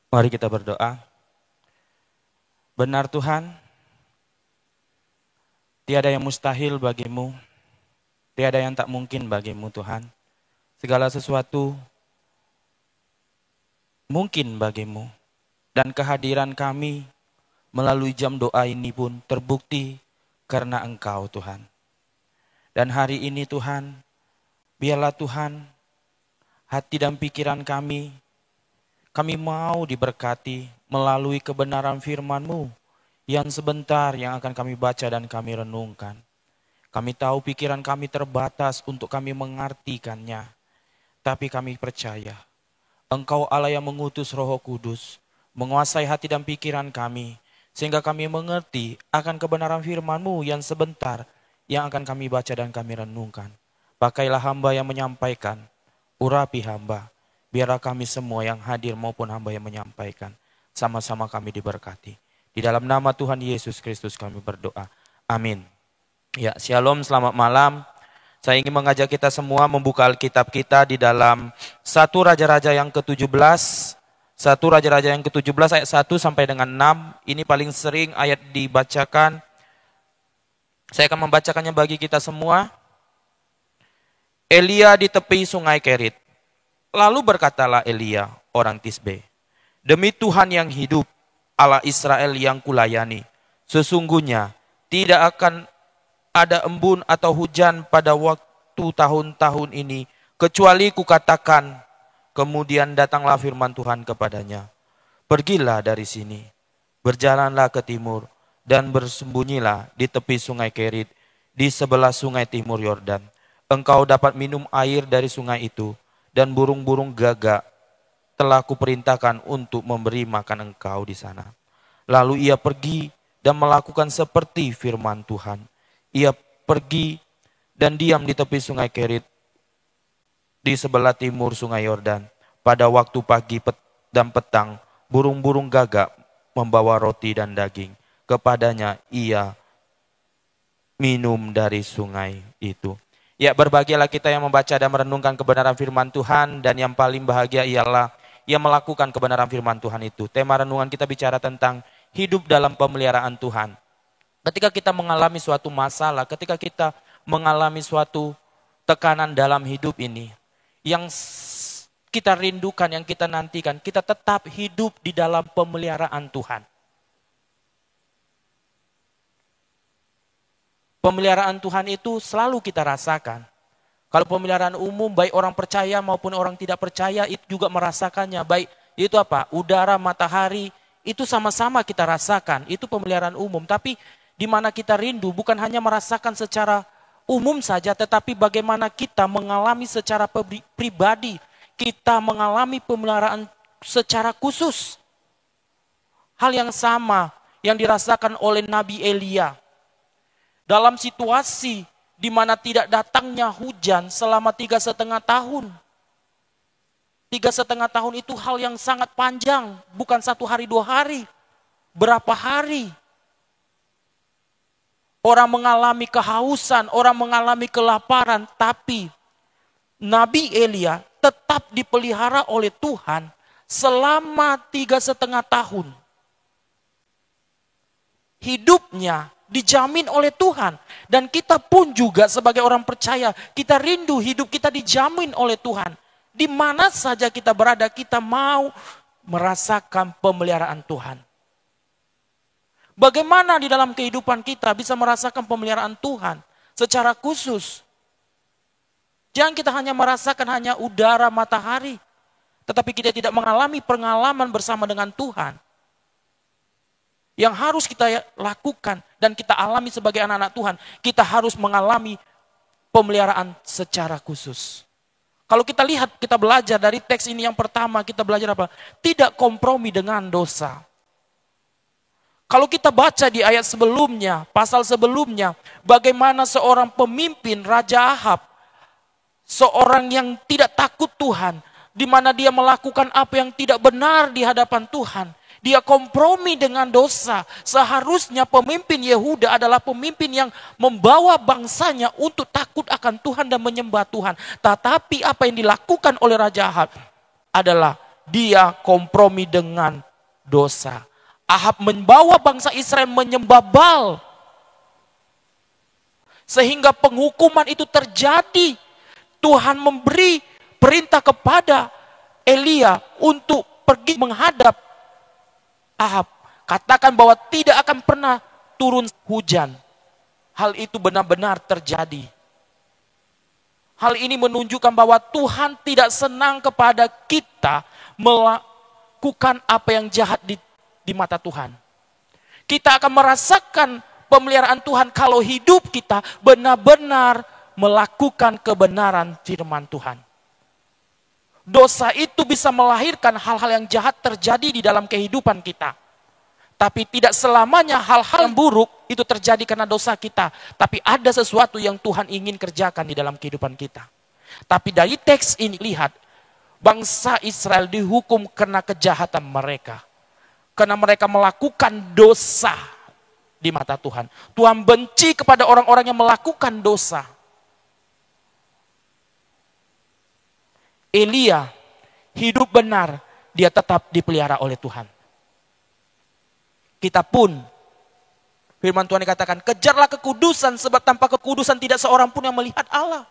Mari kita berdoa. Benar Tuhan, tiada yang mustahil bagimu, tiada yang tak mungkin bagimu Tuhan. Segala sesuatu mungkin bagimu. Dan kehadiran kami melalui jam doa ini pun terbukti karena Engkau Tuhan. Dan hari ini Tuhan, biarlah Tuhan hati dan pikiran kami mau diberkati melalui kebenaran firman-Mu yang sebentar yang akan kami baca dan kami renungkan. Kami tahu pikiran kami terbatas untuk kami mengartikannya. Tapi kami percaya, Engkau Allah yang mengutus Roh Kudus, menguasai hati dan pikiran kami, sehingga kami mengerti akan kebenaran firman-Mu yang sebentar yang akan kami baca dan kami renungkan. Pakailah hamba yang menyampaikan, urapi hamba. Biarlah kami semua yang hadir maupun hamba yang menyampaikan, sama-sama kami diberkati. Di dalam nama Tuhan Yesus Kristus kami berdoa. Amin. Ya, shalom, selamat malam. Saya ingin mengajak kita semua membuka Alkitab kita di dalam 1 Raja-Raja yang ke-17. 1 Raja-Raja yang ke-17 ayat 1 sampai dengan 6. Ini paling sering ayat dibacakan. Saya akan membacakannya bagi kita semua. Elia di tepi sungai Kerit. Lalu berkatalah Elia, orang Tisbe, demi Tuhan yang hidup, Allah Israel yang kulayani, sesungguhnya tidak akan ada embun atau hujan pada waktu tahun-tahun ini, kecuali kukatakan. Kemudian datanglah firman Tuhan kepadanya, pergilah dari sini, berjalanlah ke timur, dan bersembunyilah di tepi sungai Kerit, di sebelah sungai timur Yordan. Engkau dapat minum air dari sungai itu, dan burung-burung gagak telah kuperintahkan untuk memberi makan engkau di sana. Lalu ia pergi dan melakukan seperti firman Tuhan. Ia pergi dan diam di tepi sungai Kerit, di sebelah timur sungai Yordan. Pada waktu pagi dan petang, burung-burung gagak membawa roti dan daging. Kepadanya ia minum dari sungai itu. Ya, berbahagialah kita yang membaca dan merenungkan kebenaran firman Tuhan, dan yang paling bahagia ialah yang melakukan kebenaran firman Tuhan itu. Tema renungan kita bicara tentang hidup dalam pemeliharaan Tuhan. Ketika kita mengalami suatu masalah, ketika kita mengalami suatu tekanan dalam hidup ini, yang kita rindukan, yang kita nantikan, kita tetap hidup di dalam pemeliharaan Tuhan. Pemeliharaan Tuhan itu selalu kita rasakan. Kalau pemeliharaan umum, baik orang percaya maupun orang tidak percaya, itu juga merasakannya. Baik itu apa? Udara, matahari, itu sama-sama kita rasakan. Itu pemeliharaan umum. Tapi di mana kita rindu bukan hanya merasakan secara umum saja, tetapi bagaimana kita mengalami secara pribadi. Kita mengalami pemeliharaan secara khusus. Hal yang sama yang dirasakan oleh Nabi Elia. Dalam situasi di mana tidak datangnya hujan selama 3,5 tahun. 3,5 tahun itu hal yang sangat panjang. Bukan 1 hari 2 hari. Berapa hari. Orang mengalami kehausan, orang mengalami kelaparan. Tapi Nabi Elia tetap dipelihara oleh Tuhan selama 3,5 tahun. Hidupnya dijamin oleh Tuhan. Dan kita pun juga sebagai orang percaya, kita rindu hidup kita dijamin oleh Tuhan. Di mana saja kita berada, kita mau merasakan pemeliharaan Tuhan. Bagaimana di dalam kehidupan kita bisa merasakan pemeliharaan Tuhan secara khusus? Jangan kita hanya merasakan hanya udara, matahari, tetapi kita tidak mengalami pengalaman bersama dengan Tuhan. Yang harus kita lakukan dan kita alami sebagai anak-anak Tuhan, kita harus mengalami pemeliharaan secara khusus. Kalau kita lihat, kita belajar dari teks ini yang pertama, kita belajar apa? Tidak kompromi dengan dosa. Kalau kita baca di ayat sebelumnya, pasal sebelumnya, bagaimana seorang pemimpin Raja Ahab, seorang yang tidak takut Tuhan, di mana dia melakukan apa yang tidak benar di hadapan Tuhan. Dia kompromi dengan dosa. Seharusnya pemimpin Yehuda adalah pemimpin yang membawa bangsanya untuk takut akan Tuhan dan menyembah Tuhan. Tetapi apa yang dilakukan oleh Raja Ahab adalah dia kompromi dengan dosa. Ahab membawa bangsa Israel menyembah Baal. Sehingga penghukuman itu terjadi. Tuhan memberi perintah kepada Elia untuk pergi menghadap Ahab. Katakan bahwa tidak akan pernah turun hujan. Hal itu benar-benar terjadi. Hal ini menunjukkan bahwa Tuhan tidak senang kepada kita melakukan apa yang jahat di mata Tuhan. Kita akan merasakan pemeliharaan Tuhan kalau hidup kita benar-benar melakukan kebenaran firman Tuhan. Dosa itu bisa melahirkan hal-hal yang jahat terjadi di dalam kehidupan kita. Tapi tidak selamanya hal-hal yang buruk itu terjadi karena dosa kita. Tapi ada sesuatu yang Tuhan ingin kerjakan di dalam kehidupan kita. Tapi dari teks ini lihat, bangsa Israel dihukum karena kejahatan mereka. Karena mereka melakukan dosa di mata Tuhan. Tuhan benci kepada orang-orang yang melakukan dosa. Elia hidup benar, dia tetap dipelihara oleh Tuhan. Kita pun, firman Tuhan dikatakan, kejarlah kekudusan sebab tanpa kekudusan tidak seorang pun yang melihat Allah.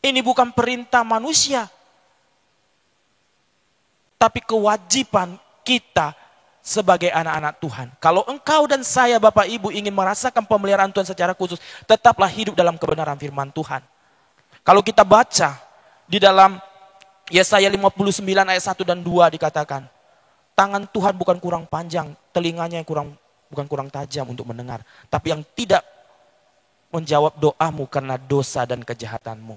Ini bukan perintah manusia, tapi kewajiban kita sebagai anak-anak Tuhan. Kalau engkau dan saya, Bapak Ibu, ingin merasakan pemeliharaan Tuhan secara khusus, tetaplah hidup dalam kebenaran firman Tuhan. Kalau kita baca di dalam Yesaya 59 ayat 1 dan 2 dikatakan, tangan Tuhan bukan kurang panjang, telinganya bukan kurang tajam untuk mendengar, tapi yang tidak menjawab doamu karena dosa dan kejahatanmu.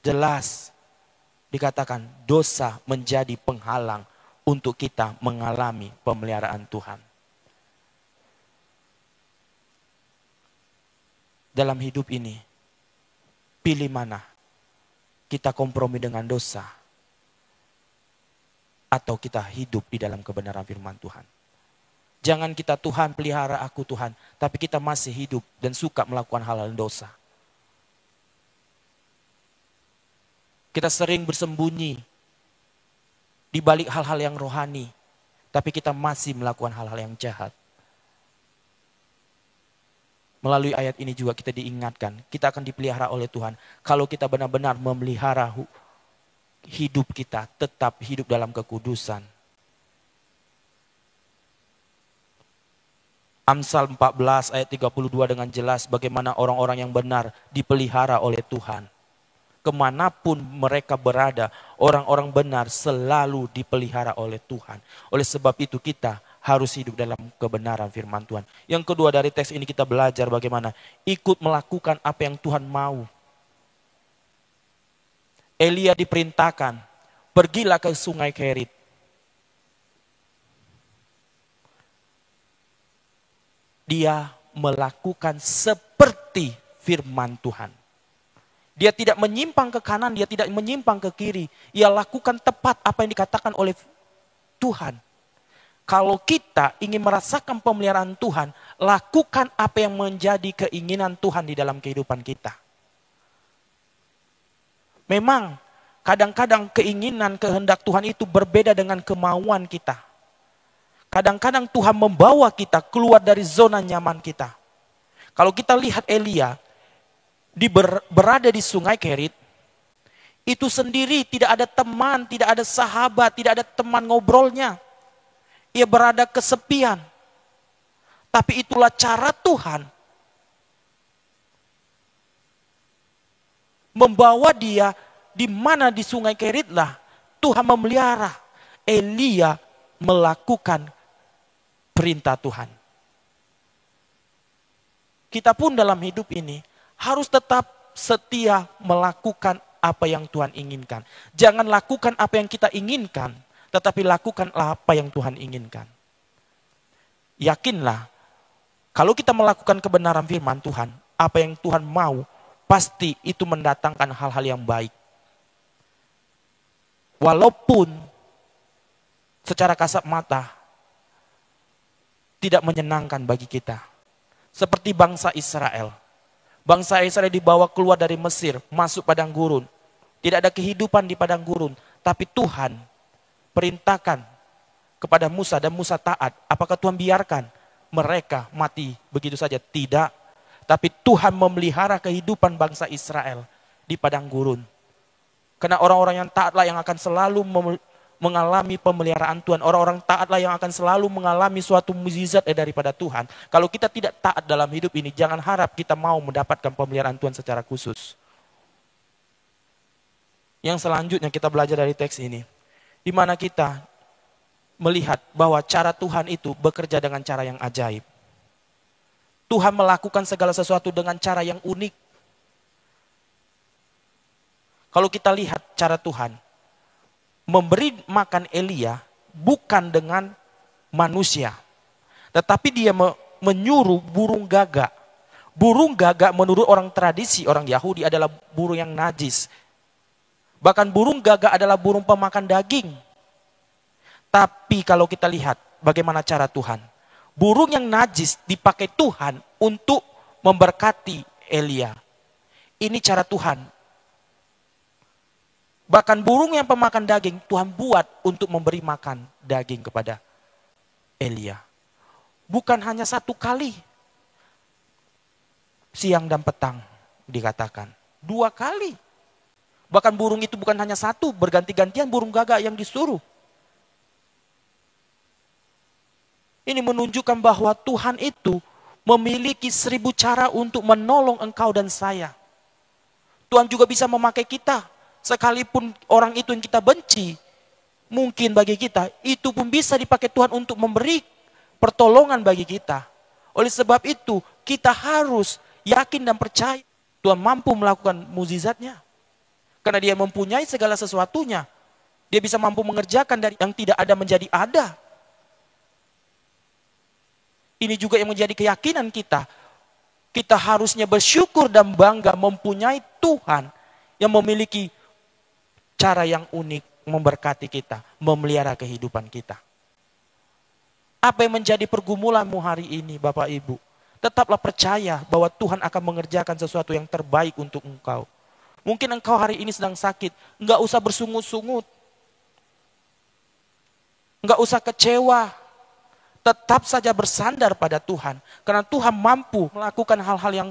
Jelas dikatakan dosa menjadi penghalang untuk kita mengalami pemeliharaan Tuhan. Dalam hidup ini, pilih mana? Kita kompromi dengan dosa, atau kita hidup di dalam kebenaran firman Tuhan. Jangan kita, Tuhan pelihara aku Tuhan, tapi kita masih hidup dan suka melakukan hal-hal dosa. Kita sering bersembunyi di balik hal-hal yang rohani, tapi kita masih melakukan hal-hal yang jahat. Melalui ayat ini juga kita diingatkan, kita akan dipelihara oleh Tuhan kalau kita benar-benar memelihara hidup kita, tetap hidup dalam kekudusan. Amsal 14 ayat 32 dengan jelas bagaimana orang-orang yang benar dipelihara oleh Tuhan. Kemanapun mereka berada, orang-orang benar selalu dipelihara oleh Tuhan. Oleh sebab itu kita harus hidup dalam kebenaran firman Tuhan. Yang kedua, dari teks ini kita belajar bagaimana ikut melakukan apa yang Tuhan mau. Elia diperintahkan, pergilah ke sungai Kerit. Dia melakukan seperti firman Tuhan. Dia tidak menyimpang ke kanan, dia tidak menyimpang ke kiri. Ia lakukan tepat apa yang dikatakan oleh Tuhan. Kalau kita ingin merasakan pemeliharaan Tuhan, lakukan apa yang menjadi keinginan Tuhan di dalam kehidupan kita. Memang kadang-kadang keinginan kehendak Tuhan itu berbeda dengan kemauan kita. Kadang-kadang Tuhan membawa kita keluar dari zona nyaman kita. Kalau kita lihat Elia berada di sungai Kerit, itu sendiri tidak ada teman, tidak ada sahabat, tidak ada teman ngobrolnya. Ia berada kesepian. Tapi itulah cara Tuhan membawa dia di mana di sungai Keritlah Tuhan memelihara. Elia melakukan perintah Tuhan. Kita pun dalam hidup ini harus tetap setia melakukan apa yang Tuhan inginkan. Jangan lakukan apa yang kita inginkan, tetapi lakukanlah apa yang Tuhan inginkan. Yakinlah, kalau kita melakukan kebenaran firman Tuhan, apa yang Tuhan mau, pasti itu mendatangkan hal-hal yang baik. Walaupun secara kasat mata tidak menyenangkan bagi kita. Seperti bangsa Israel. Bangsa Israel dibawa keluar dari Mesir, masuk padang gurun. Tidak ada kehidupan di padang gurun. Tapi Tuhan perintahkan kepada Musa dan Musa taat. Apakah Tuhan biarkan mereka mati begitu saja? Tidak. Tapi Tuhan memelihara kehidupan bangsa Israel di padang gurun. Karena orang-orang yang taatlah yang akan selalu mengalami pemeliharaan Tuhan. Orang-orang taatlah yang akan selalu mengalami suatu mukjizat daripada Tuhan. Kalau kita tidak taat dalam hidup ini, jangan harap kita mau mendapatkan pemeliharaan Tuhan secara khusus. Yang selanjutnya kita belajar dari teks ini, di mana kita melihat bahwa cara Tuhan itu bekerja dengan cara yang ajaib. Tuhan melakukan segala sesuatu dengan cara yang unik. Kalau kita lihat cara Tuhan, memberi makan Elia bukan dengan manusia. Tetapi dia menyuruh burung gagak. Burung gagak menurut orang tradisi, orang Yahudi adalah burung yang najis. Bahkan burung gagak adalah burung pemakan daging. Tapi kalau kita lihat bagaimana cara Tuhan. Burung yang najis dipakai Tuhan untuk memberkati Elia. Ini cara Tuhan. Bahkan burung yang pemakan daging Tuhan buat untuk memberi makan daging kepada Elia. Bukan hanya satu kali. Siang dan petang dikatakan. 2 kali. Bahkan burung itu bukan hanya satu, berganti-gantian burung gagak yang disuruh. Ini menunjukkan bahwa Tuhan itu memiliki 1000 cara untuk menolong engkau dan saya. Tuhan juga bisa memakai kita. Sekalipun orang itu yang kita benci, mungkin bagi kita, itu pun bisa dipakai Tuhan untuk memberi pertolongan bagi kita. Oleh sebab itu, kita harus yakin dan percaya Tuhan mampu melakukan mukjizatnya. Karena dia mempunyai segala sesuatunya. Dia bisa mampu mengerjakan dari yang tidak ada menjadi ada. Ini juga yang menjadi keyakinan kita. Kita harusnya bersyukur dan bangga mempunyai Tuhan yang memiliki cara yang unik memberkati kita, memelihara kehidupan kita. Apa yang menjadi pergumulanmu hari ini, Bapak Ibu? Tetaplah percaya bahwa Tuhan akan mengerjakan sesuatu yang terbaik untuk engkau. Mungkin engkau hari ini sedang sakit, enggak usah bersungut-sungut. Enggak usah kecewa. Tetap saja bersandar pada Tuhan. Karena Tuhan mampu melakukan hal-hal yang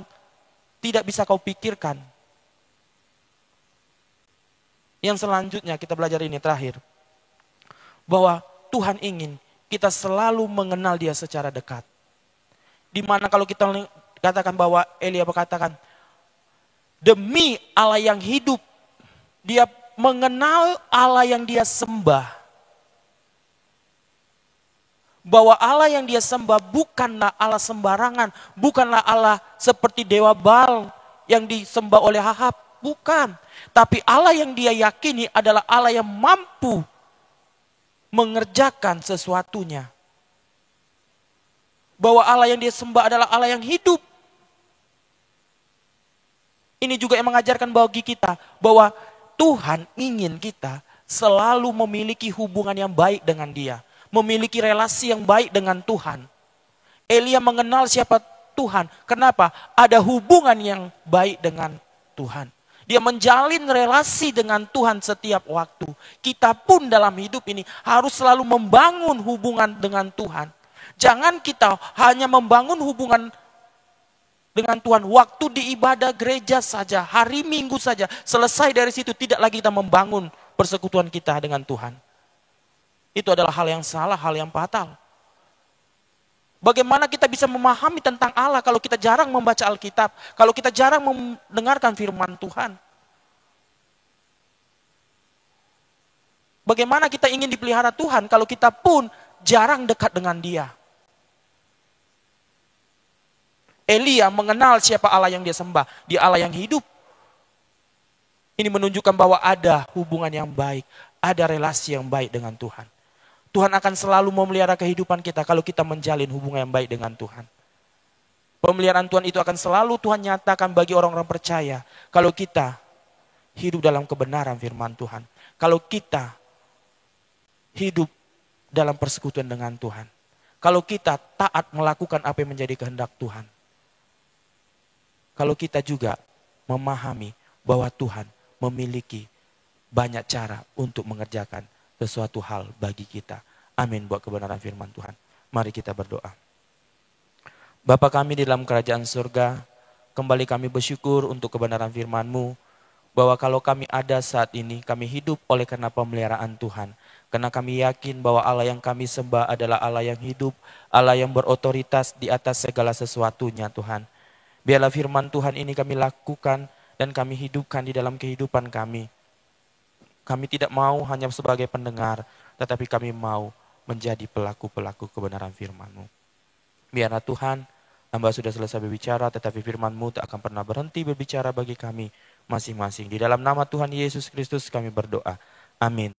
tidak bisa kau pikirkan. Yang selanjutnya kita belajar ini terakhir. Bahwa Tuhan ingin kita selalu mengenal dia secara dekat. Dimana kalau kita katakan bahwa Elia berkatakan, demi Allah yang hidup, dia mengenal Allah yang dia sembah. Bahwa Allah yang dia sembah bukanlah Allah sembarangan, bukanlah Allah seperti Dewa Baal yang disembah oleh Ahab, bukan. Tapi Allah yang dia yakini adalah Allah yang mampu mengerjakan sesuatunya. Bahwa Allah yang dia sembah adalah Allah yang hidup. Ini juga yang mengajarkan bagi kita bahwa Tuhan ingin kita selalu memiliki hubungan yang baik dengan dia. Memiliki relasi yang baik dengan Tuhan. Elia mengenal siapa Tuhan. Kenapa? Ada hubungan yang baik dengan Tuhan. Dia menjalin relasi dengan Tuhan setiap waktu. Kita pun dalam hidup ini harus selalu membangun hubungan dengan Tuhan. Jangan kita hanya membangun hubungan dengan Tuhan waktu di ibadah gereja saja, hari Minggu saja. Selesai dari situ tidak lagi kita membangun persekutuan kita dengan Tuhan. Itu adalah hal yang salah, hal yang fatal. Bagaimana kita bisa memahami tentang Allah kalau kita jarang membaca Alkitab, kalau kita jarang mendengarkan firman Tuhan? Bagaimana kita ingin dipelihara Tuhan kalau kita pun jarang dekat dengan Dia? Elia mengenal siapa Allah yang dia sembah, Dia Allah yang hidup. Ini menunjukkan bahwa ada hubungan yang baik, ada relasi yang baik dengan Tuhan. Tuhan akan selalu memelihara kehidupan kita kalau kita menjalin hubungan yang baik dengan Tuhan. Pemeliharaan Tuhan itu akan selalu Tuhan nyatakan bagi orang-orang percaya. Kalau kita hidup dalam kebenaran firman Tuhan. Kalau kita hidup dalam persekutuan dengan Tuhan. Kalau kita taat melakukan apa yang menjadi kehendak Tuhan. kalau kita juga memahami bahwa Tuhan memiliki banyak cara untuk mengerjakan sesuatu hal bagi kita. Amin buat kebenaran firman Tuhan. Mari kita berdoa. Bapa kami di dalam kerajaan surga, kembali kami bersyukur untuk kebenaran firman-Mu, bahwa kalau kami ada saat ini, kami hidup oleh karena pemeliharaan Tuhan. Karena kami yakin bahwa Allah yang kami sembah adalah Allah yang hidup, Allah yang berotoritas di atas segala sesuatunya Tuhan. Biarlah firman Tuhan ini kami lakukan dan kami hidupkan di dalam kehidupan kami. Kami tidak mau hanya sebagai pendengar, tetapi kami mau menjadi pelaku-pelaku kebenaran firman-Mu. Biarlah Tuhan, hamba sudah selesai berbicara, tetapi firman-Mu tak akan pernah berhenti berbicara bagi kami masing-masing. Di dalam nama Tuhan Yesus Kristus kami berdoa. Amin.